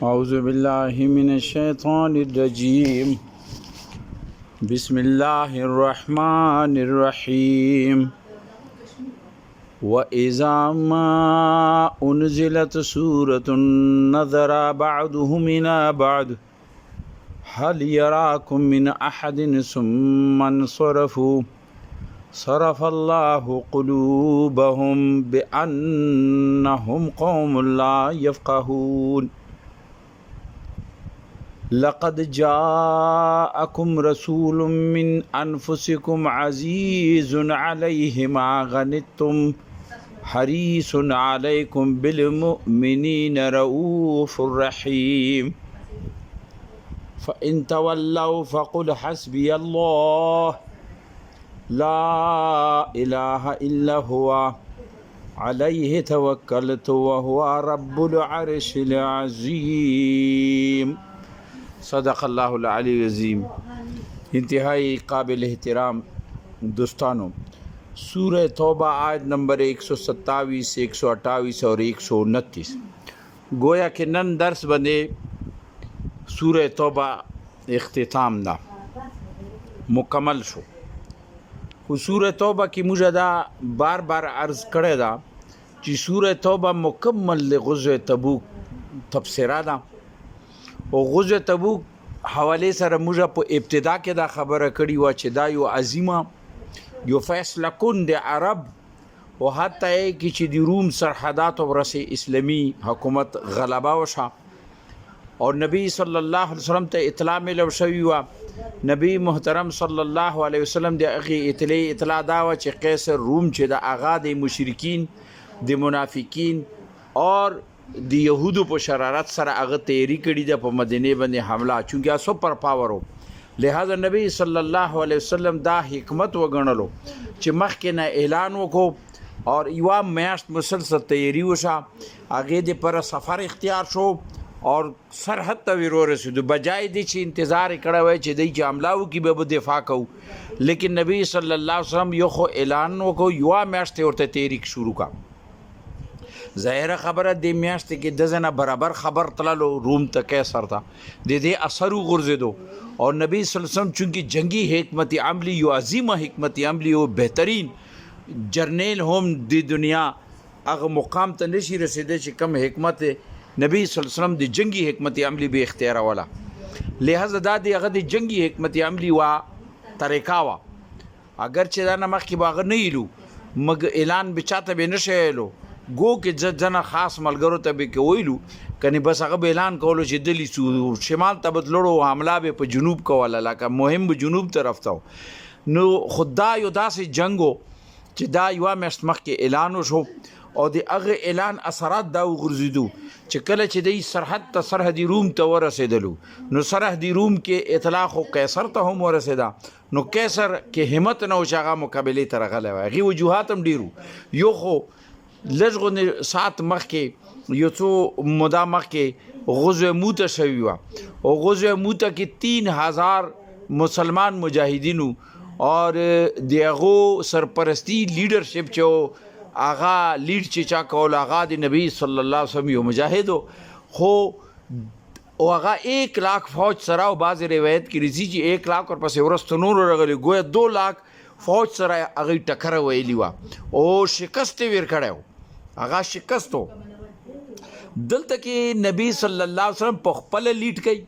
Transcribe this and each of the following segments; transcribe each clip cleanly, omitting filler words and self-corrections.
أعوذ بالله من الشيطان الرجيم بسم الله الرحمن الرحيم وإذا ما أنزلت سورة نظر بعضهم إلى بعض هل يراكم من أحد ثم انصرفوا صرف الله قلوبهم بأنهم قوم لا يفقهون لقد جاءكم رسول من أنفسكم عزيز عليه ما عنتم حريص عليكم بالمؤمنين رؤوف رحيم فإن تولوا فقل حسبي الله لا إله إلا هو عليه توكلت وهو رب العرش العظيم صدق الله العلی العظیم. انتہائی قابل احترام دوستانوں، سورہ توبہ آیت نمبر 127 128 اور 129 گویا کہ نن درس بندے سورہ توبہ اختتام دا مکمل شو. خو سورہ توبہ کی مجھے دا بار بار عرض کرے دا چی سورہ توبہ مکمل غزوہ تبوک تفسیرہ دا او غزوہ تبوک حوالے سره موږ په ابتدا کې دا خبره کړې وه چې دا یو عظیمه یو فیصله کن د عرب او حتی کې چې د روم سرحداتو ورسې اسلامي حکومت غلبه وشه او نبی صلی الله علیه وسلم ته اطلاع ملو شوی وه. نبی محترم صلی الله علیه وسلم د هغې اطلاع دا وه چې قیصر روم چې د هغه د مشرکین د منافقین اور د یهودو په شرارت سره هغه تیاری کړې ده په مدینه باندې حمله، چونکه سپر پاور و. لہذا نبی صلی الله علیه وسلم دا حکمت وګڼلو چې مخکې نه اعلان وکړو اور یوه میاشت مسلسل تیاری وشه، هغې د پر سفر اختیار شو اور سرحد ته ورسېدو. بجای دی چې انتظار یې کړی وای چې دی چې حمله وکړي به دفاع کوو، لیکن نبی صلی الله علیه وسلم یو خو اعلان وکړو، یوه میاشت یې ورته تیاری شروع کړه. ظاهره خبره د میاشتې کې د ځنه برابر خبر تللو روم ته قیصر ته د دې اثر وغورځېدو اور نبی صلی الله علیه وسلم چونکې جنگی حکمت عملی یو عظیمه حکمت عملی او بهترین جرنیل هم د دنیا هغه مقام ته نشي رسېدی چې کم حکمت نبی صلی الله علیه وسلم د جنگی حکمت عملی به اختیار ولا. لہذا دا د هغه د جنگی حکمت عملی وا طریقه وا اگر چې دا نه مخکې باغ نه ایلو مګ اعلان بچاته به نشیلو گو کې ځنه خاص ملګرو ته به کې ویلو کني بس هغه اعلان کولو چې دلی شمال ته بدلړو حمله به په جنوب کوله، لکه مهم به جنوب طرف ته نو خدا یو داسې جنگو چې دا یوه میاشت مخکې اعلان وشو او د هغه اعلان اثرات دا وغورځېدو چې کله چې دی سرحد ته سرحدي روم ته ورسېدلو نو سرحدي روم کې اطلاع خو قیصر ته هم ورسېده، نو قیصر کې همت نه و چې هغه مقابلې ته راغلی وای. هغې وجوهات هم ډېرو، یو خو لږ غونې ساعت مخکې یو څو موده مخکې غزوه موته شوي وه او غزوه موته کې 3000 مسلمان مجاهدینو اور د هغو سرپرستی لیډرشپ چې هغه لیډ چې چا کول هغه د نبی صلی الله علیه وسلم یو مجاهد خو او هغه 1 لاکھ فوج سره او بعضې روایت کې راځي چې 1 لاکھ ورپسې وروسته نورو راغلي، گویا 2 لاکھ فوج سره هغې ټکره ویلې وه او شکست یې ور کړی و، هغه شکست و. دلته کې نبی صلی الله علیه وسلم په خپله لیډ کوي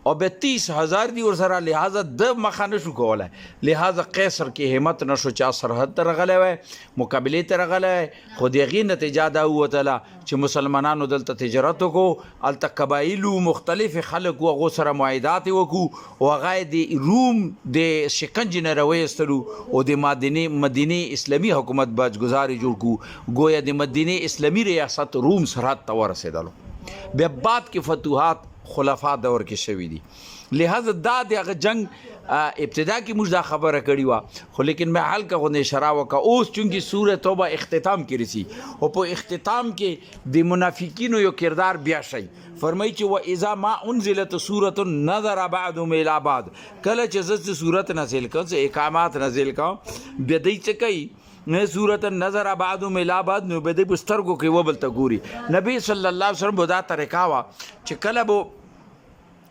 او به 30,000 دی ورسره، لہذا د مخه نشو کولی، لہذا قیصر کې همت نشو چا سرحد ته راغلی وی مقابلې ته راغلی وی. خو د هغې نتیجه دا ووتله چې مسلمانانو دلته تجارت وکړو، هلته قبایلو مختلف خلک و هغو سره معاهدات یې وکړو او هغه د روم د شکنجې نه راویستلو او د مدینې اسلامي حکومت باجګزار یې جوړ کړو. گویا د مدینې اسلامي ریاست روم سرحد ته ورسېدلو. بیا بعد کې فتوحات خلفا دور کې شوي دي. لہذا دا د هغه جنگ ابتدا کې موږ دا خبره کړې وه، خو لیکن مې هلکه غوندې اشاره وکړه. اوس چونکې سوره توبه اختتام کې رسي او په اختتام کې د منافقینو یو کردار بیا شي. فرمایي چې واذا ما انزلت سوره نظر بعضهم الى بعض، کله چې زه سورت نازل کړم احکامات نازل کړم بیا دوی څه کوي صورت النظر بعضهم الی بعض نو به دې په سترګو کې وبل ته ګوري. نبی صلی الله علیه وسلم به دا طریقه وه چې کله به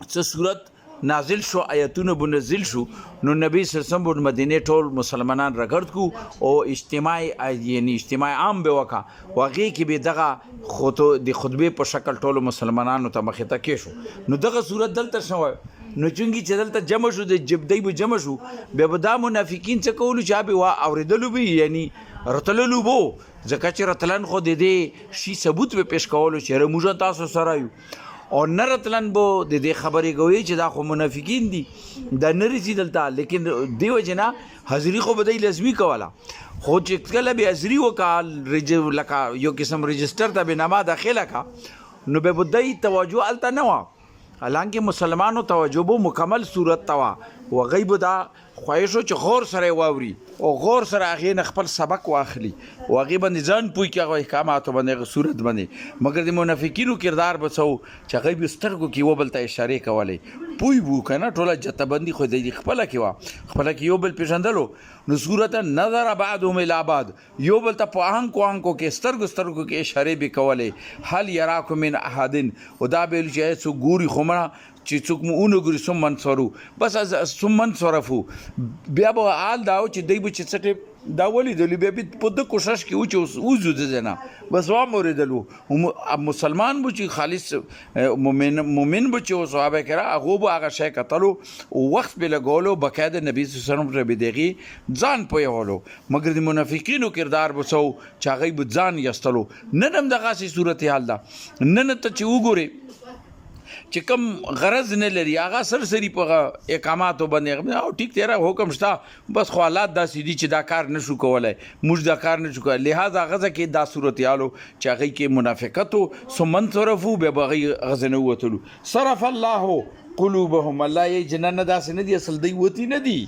څه صورت نازل شو آیتونه به نازل شو نو نبی صلی الله علیه وسلم مدینه ټول مسلمانان راګرد کو او اجتماع یعنی اجتماع عام به وکا واغې کې به دغه د خطبه په شکل ټول مسلمانانو ته مخې ته کې شو. نو دغه صورت دلته شوی نو چونګې چې دلته جمع شو د جبدی به جمع شو بیا به دا منافقین څه کولو چې به وا اورېدلو به یعنی رتللو بو ځکه چې رتلن خو د دې شي ثبوت به پیش کولو چې موږ تاسو سره یو او نرتلن بو د دې خبرې کوي چې دا خو منافقین دي دا نرسي دلته لیکن دیو جنا حاضری خو بدای لازمی کوله خو چې کله به حاضری وکال لکه یو قسم رجستر ته به نامه داخله کا نو به بدای توجه الته نه و حالانکه مسلمانو توجه بو مکمل صورت توا و غیب دا خواهشو چې غور سره واوري او غور سره هغه خپل سبق واخلي او هغه باندې ځان پوي کې هغه احکامات باندې صورت باندې مګر د منافقینو کردار بسو چې غیب سترګو کې وبلته اشاره کولې پوي وو کنه ټوله جتبندي خو د خپل کې وا خپل کې یو بل پیژندلو نو صورت نظر بعضهم الى بعض یو بل ته په انکو کې سترګو کې اشاره به کولې هل یراکم من احدن او دا به چې څو ګوري خمره چې څوک مو اونګوري ثم منصرو بس از ثم منصرفو بیا به حال داو چې دوی به چې څټې دا ولیدلو بیا په د کوشش کې و چې وزو د نه بس وا موریدلو مسلمان به چې خالص مومن به چې صحابه کرا هغه به هغه شی کتلو وخت به لګولو بقاعده نبی صلی الله علیه وسلم ربي دغه ځان پویولو مګر د منافقینو کردار بسو چې هغه به ځان یستلو نن هم دغه سي صورت حال ده نن ته چې وګوري چې کوم غرض نه لري هغه سرسری په اقاماتو باندې او ټیک تیرا حکم شته بس خو حالات داسې دي چې دا کار نشو کولای موږ دا کار نشو کولای لہذا غزه کې دا صورتیالو چې هغه کې منافقت او سمن صرفو به بغي غزنه وتلو صرف الله قلوبهم الله یې جننه داسې نه دي اصل دی وتی نه دي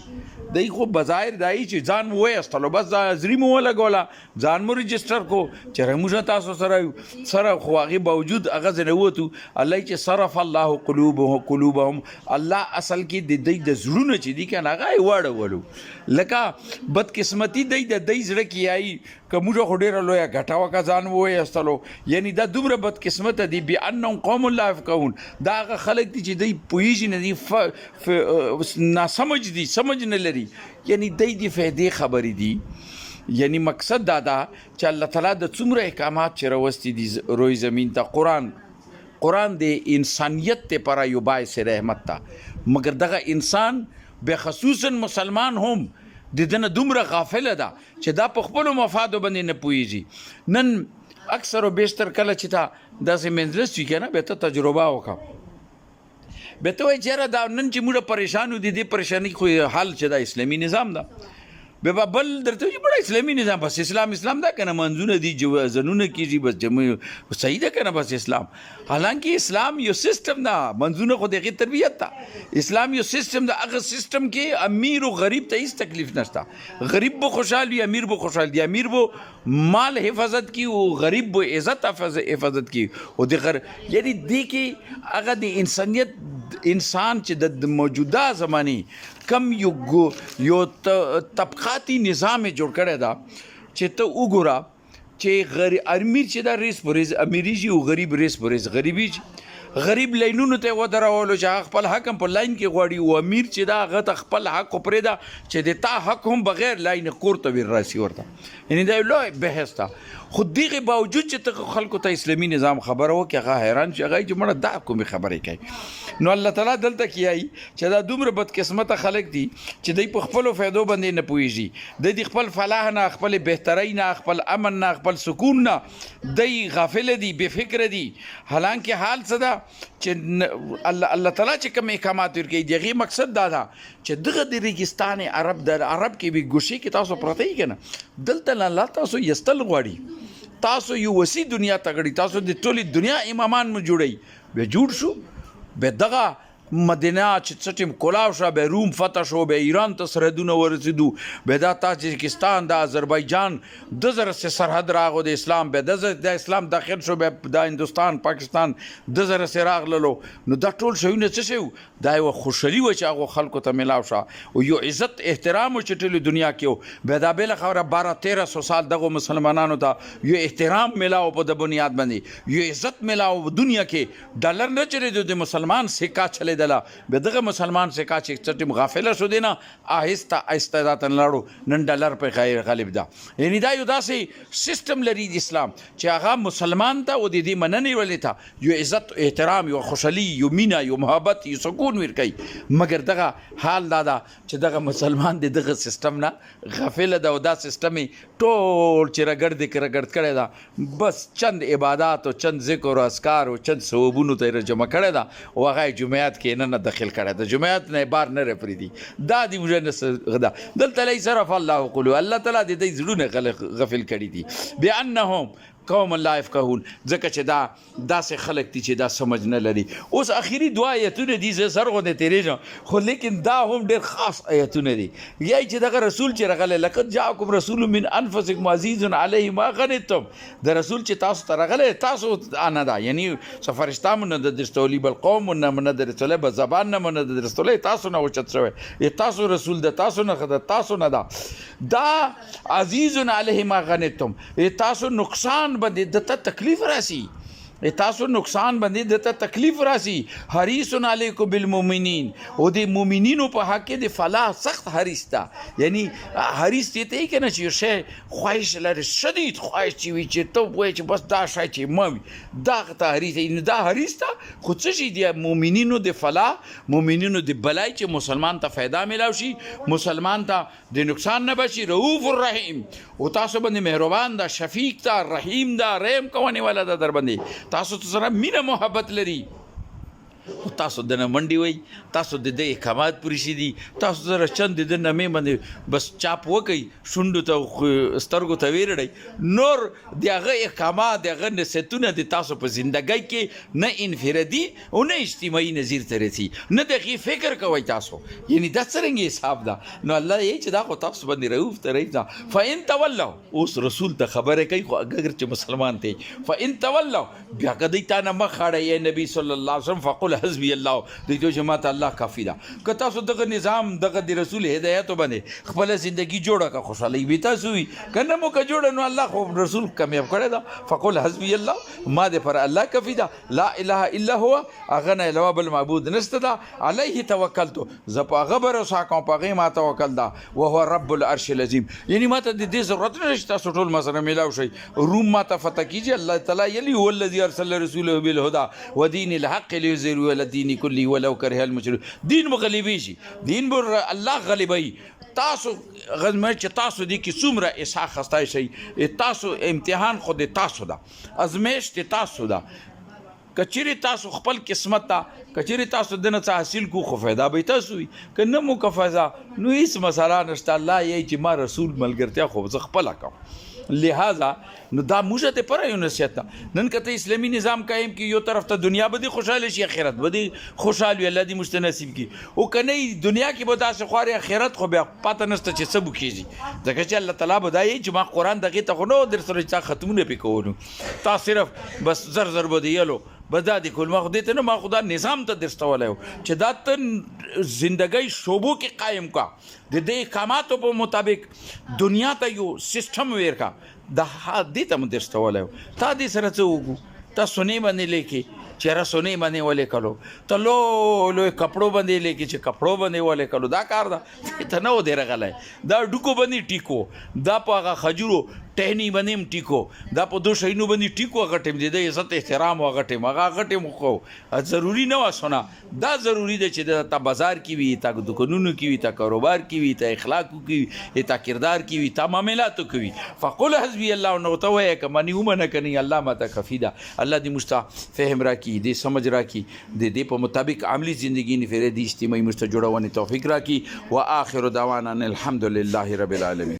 دی خو بظاهر دای چې ځان وې استلو بس زری مو لګولا ځان مو رجستر کو چې موږ تاسو سره خو هغه باوجود هغه نه وته الله چې صرف الله قلوبهم الله اصل کې د دې د زړونو چې دي کنه هغه وړولو لکه بدقسمتی د دې زړه کې آی کومه خو ډیره لوی غټاوه کا ځان وې استلو یعنی دا دومره بدقسمت دي بانهم قوم لا يفقهون دا هغه خلک دي چې دی پویږي نه دي ناسمج دي سمج نه لري یعنی د فائدې خبرې دي یعنی مقصد دا چې الله تعالی د څومره احکامات چې راوستي دي روی زمین ته قرآن د انسانیت ته پر یو باعث رحمت تا مگر دغه انسان به خصوصا مسلمان هم د دنه دومره غافل ده چې دا په خپل مفاد باندې نه پويږي نن اکثر او بیشتر کله چې تا داسې منځلس وی کنه به ته تجربه وکړه به ته وایي چې دا نن چې موږ پریشانو دي دې پریشانی خو حل چې دا اسلامي نظام ده به بل درته وي بڑا اسلامي نظام بس اسلام دا کنه منځونه دي زنونه کیږي بس جمع صحیح ده کنه بس اسلام حالانکه اسلام یو سیستم ده منځونه خو دغه تربیت ده اسلام یو سیستم ده هغه سیستم کې امیر او غریب ته هیڅ تکلیف نشته غریب به خوشحال وي امیر به خوشحال دي امیر به مال حفاظت کی او غریب به عزت حفاظت کی او د یعنی دې کې هغه د انسانیت انسان چې د موجوده زماني کم یو طبقاتی نظام جوړ کړی دا چې ته وګوره چې امیر چې دا ریس پریز امیری جی او غریب ریس پریز غریبی غریب لینونو ته ودرولو چې خپل حکم په لاین کې غواړي او امیر چې دا غته خپل حق پرې دا چې د تا حق هم بغیر لاین کوړته ور راسي ورته یعنی دا لوی بحث تا خو دغه باوجود چې خلکو ته اسلامي نظام خبره وکي هغه حیران شي هغه چې مړه دا کومه خبره کوي نو الله تعالی دلته کیای چې دا دومره بدقسمته خلک دي چې دوی په خپل فائدو باندې نه پويږي د خپل فلاح نه خپل بهتري نه خپل امن نه خپل سکون نه دوی غافل دي بے فکر دي حالانکه حال صدا چې الله تعالی چې کوم احکامات ورکړي دغه مقصد دا ده چې دغه د ریګستان عرب د عرب کې به ګوشي کې تاسو پرته یې کنه دلته الله تاسو یستل غواړي تاسو یو وسی دنیا تګړي تاسو د ټولي دنیا امامان مو جوړي به جوړ شو به دغه مدینه چې څه ټیم کولاو شوه بیا روم فتح شو بیا ایران ته سرحدونه ورسېدو بیا دا تاجکستان دا آذربایجان 2000 سے سرحد راغو د اسلام بیا د اسلام داخل شو بیا دا هندوستان پاکستان 2000 سے راغللو نو دا ټول شیونه څه شو دا یوه خوشحالي وه چې هغو خلکو ته میلاو شوه او یو عزت احترام و چې ټولې دنیا کې و بیا دا بله خبره 1200-1300 سال دغو مسلمانانو ته یو احترام میلاو په د بنیاد باندې یو عزت میلاو په دنیا کې ډالر نه چلېدو د مسلمان سکه چلېدله بیا دغه مسلمان سکه چې څه ټیم غافله شو دی نه آهسته آهسته دا ته نلاړو نن ډالر پې غالب ده یعنی دا یو داسې سیستم لري د اسلام چې هغه مسلمان ته او د دې مننې ولې ته یو عزت احترام یو خوشحالي یو مینه یو محبت یو سکون ورکوي مګر دغه حال دا ده چې دغه مسلمان د دغه سیستم نه غافله ده او دا سیستم یې ټول چې رګړ کړی ده بس چند عبادات او چند ذکر او اذکار او چند ثوابونو ته یې جمع کړی ده او هغه یې جمعیات کې نه داخل کړی ده جمعیات نه یې بار نه پرېږدي دا د موږ نه ده دلته لی صرف الله قلو الله تعالی د دې زړونه غفل کړي دي بأنهم قوم لا يفقهون ځکه چې دا داسې خلک دي چې دا سمج نه لري اوس اخري دوه آیتونه دي زه سر غوندې تېرېږم خو لیکن دا هم ډېر خاص آیتونه دي یای چې دغه رسول چې راغلی لقد جاءکم رسول من انفسکم عزیز علیه ما عنتم د رسول چې تاسو ته راغلی تاسو نه ده یعنی څه فرشته مو نه درستولی بل قوم مو نه درستولی بل زبان نه مو نه درستولی تاسو نه اوچت شوی تاسو رسول ده تاسو نه تاسو نه ده دا عزیز علیه ما عنتم تاسو نقصان باندې دته تکلیف راسي تاسو نقصان باندې دته تکلیف راسي حریص علیکم بالمؤمنین او د مؤمنینو په حق کې د فلاح سخت حریص ده یعنی حریص دې ته کنه چې شی خواهش لري شدید خواهش چې وي چې ته وایې چې بس دا شی چې مو دا ته حریص دا حریص ده خو څه شي د مؤمنینو د فلاح مؤمنینو د بلای چې مسلمان ته فایده میلاو شي مسلمان ته د نقصان نه بشي رؤوف الرحیم او تاسو باندې مهربان ده شفیق ده رحیم ده رحم کوونې والا ده در باندې تاسو ته سره مینه محبت لري تاسو د نه منډې وئ تاسو د ده احکامات پوره شي دي تاسو سره چند د ده نمې باندې بس چاپ وکئ شونډو ته سترګو ته ویرړئ نور د هغه احکامات د هغه نصیحتونه د تاسو په زندګۍ کې نه انفرادي او نه اجتماعي نظیر ته رسي نه د هغې فکر کوئ تاسو یعنی دا څرنګه حساب ده نو الله یې چې دا خو تاسو باندې رؤوف ته رئیس ده فإن تولوا اوس رسول ته خبره کوي خو اگر چې مسلمان دی فإن تولوا بیا که دوی تا نه مخ اړوي ای نبي صلی الله علیه وسلم فقل حسبی الله دوی ته جماعت الله کافي ده که تاسو دغه نظام دغه د رسول هدایتو باندې خپله زندگی جوړه که خوشحالۍ به تاسو وي که نه مو که جوړه نو الله خو رسول کامیاب کړی ده فقل حسبی الله ما د پر الله کافي ده لا اله الا هو هغه نه علاوه بل معبود نشته ده علیه توکلتو زه په هغه بروسه کوم په هغې ما توکل ده وهو رب العرش العظیم یعنی ما ته د دې ضرورت نه شي تاسو ټول ما سره میلاو شئ روم ما ته فتح کیږي الله تعالی یلی هو الذي ارسل رسوله بالهدى ودین الحق ليظهره على الدين كله ولو كره المشركون دین مغلبی شي دین بر الله غلبوي تاسو غزمه چې تاسو دي کې څومره اسحاق خستای شي تاسو امتحان خود تاسو ده ازمایش تاسو ده کچری تاسو خپل قسمت ته کچری تاسو دنه څه حاصل کو خو فایده به تاسو وي که نه مو که فایده نو هیڅ مسله نشته الله یې چې ما رسول ملګرتیا خو زه خپله کوم لہذا نو دا موږ ته پر یو نصیحت ده نن کته اسلامي نظام قائم کی یو طرف ته دنیا به دي خوشاله شي آخرت به دي خوشاله الله دې مشته نصیب کی او کنه دنیا کې به داسې خواري آخرت خو بیا پته نشته چې څه کیږي ځکه چې الله تعالی بدایي چې ما قرآن دغه ته خو نو در سره چې ختمونه پکونو تا صرف بس زر زر به دیلو بدا دي کول ما خو دې ته نه ما خدا نظام ته درستولی چې دا ته زندګۍ شعبو کې قایم کا د دې احکاماتو په مطابق دنیا ته یو سیستم ویر کا د دې ته مو درستولی تا دې سره څه وکړو تا سونې باندې لیکې چېره سونې باندې ولیکلو ته لوی کپړو باندې لیکې چې کپړو باندې ولیکلو دا کار ده ته نه و دی رغلی دا ډوکو باندې ټیکو دا په هغه خجورو ټهني باندې هم ټیکو دا په دو شیونو باندې ټیکو هغه ټیم د عزت احترام هغه ټیم خو ضروري نه وه سونه دا ضروري ده چې تا بازار کې وي تا دکانونو کې وي تا کاروبار کې وي تا اخلاقو کې وي تا کردار کې وي تا معاملاتو کې وي فقل حسبي الله نو ته وایه که منې ومنه که نه الله ماته کفي ده الله دې موږ ته فهم راکړي دې سمجھ راکړي د دې په مطابق عملي زندگی نه فرېدي اجتماعي موږ ته جوړونې توفیق راکړي و آخر دعوانا الحمد لله رب العالمین